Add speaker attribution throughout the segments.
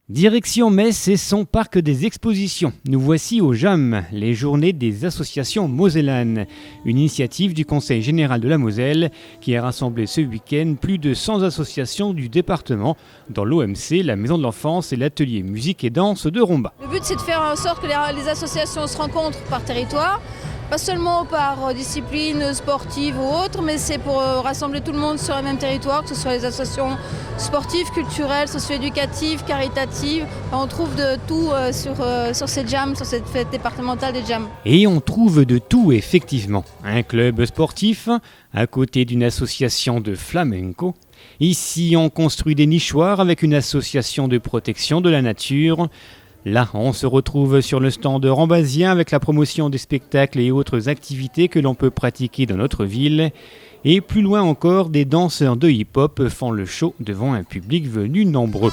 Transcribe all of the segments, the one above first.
Speaker 1: Direction Metz et son parc des expositions. Nous voici au JAM, les journées des associations mosellanes, une initiative du Conseil général de la Moselle qui a rassemblé ce week-end plus de 100 associations du département dans l'OMC, la Maison de l'Enfance et l'atelier musique et danse de Romba.
Speaker 2: Le but, c'est de faire en sorte que les associations se rencontrent par territoire, pas seulement par discipline sportive ou autre, mais c'est pour rassembler tout le monde sur le même territoire, que ce soit les associations sportives, culturelles, socio-éducatives, caritatives. On trouve de tout sur ces jams, sur cette fête départementale des jams.
Speaker 1: Et on trouve de tout effectivement. Un club sportif, à côté d'une association de flamenco. Ici, on construit des nichoirs avec une association de protection de la nature. Là, on se retrouve sur le stand rambasien avec la promotion des spectacles et autres activités que l'on peut pratiquer dans notre ville. Et plus loin encore, des danseurs de hip-hop font le show devant un public venu nombreux.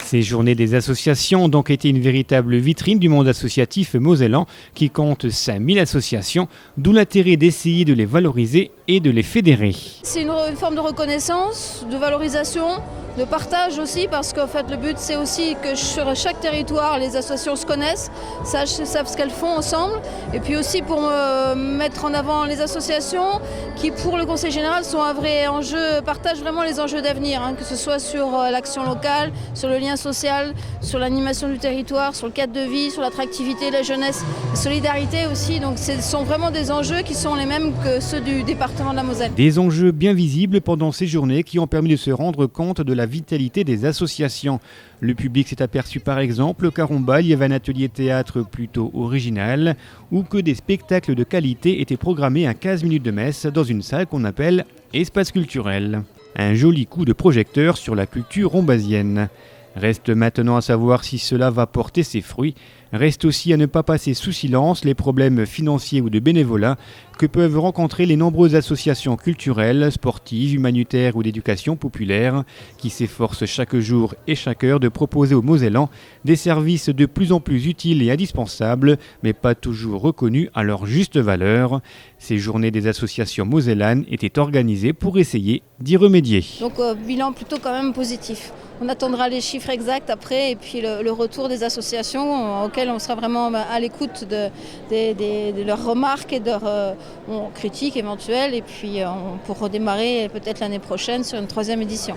Speaker 1: Ces journées des associations ont donc été une véritable vitrine du monde associatif mosellan qui compte 5000 associations, d'où l'intérêt d'essayer de les valoriser et de les fédérer.
Speaker 2: C'est une forme de reconnaissance, de valorisation, de partage aussi, parce qu'en fait le but c'est aussi que sur chaque territoire les associations se connaissent, savent ce qu'elles font ensemble, et puis aussi pour mettre en avant les associations qui pour le Conseil général sont un vrai enjeu, partagent vraiment les enjeux d'avenir, que ce soit sur l'action locale, sur le lien social, sur l'animation du territoire, sur le cadre de vie, sur l'attractivité, la jeunesse, la solidarité aussi, donc ce sont vraiment des enjeux qui sont les mêmes que ceux du département de la Moselle.
Speaker 1: Des enjeux bien visibles pendant ces journées qui ont permis de se rendre compte de la vitalité des associations. Le public s'est aperçu par exemple qu'à Romba, il y avait un atelier théâtre plutôt original ou que des spectacles de qualité étaient programmés à 15 minutes de Metz dans une salle qu'on appelle espace culturel. Un joli coup de projecteur sur la culture rombasienne. Reste maintenant à savoir si cela va porter ses fruits. Reste aussi à ne pas passer sous silence les problèmes financiers ou de bénévolat que peuvent rencontrer les nombreuses associations culturelles, sportives, humanitaires ou d'éducation populaire qui s'efforcent chaque jour et chaque heure de proposer aux Mosellans des services de plus en plus utiles et indispensables, mais pas toujours reconnus à leur juste valeur. Ces journées des associations mosellanes étaient organisées pour essayer d'y remédier.
Speaker 2: Donc bilan plutôt quand même positif. On attendra les chiffres exacts après et puis le retour des associations auxquelles on sera vraiment à l'écoute de leurs remarques et de leurs critiques éventuelles, et puis pour redémarrer peut-être l'année prochaine sur une 3e édition.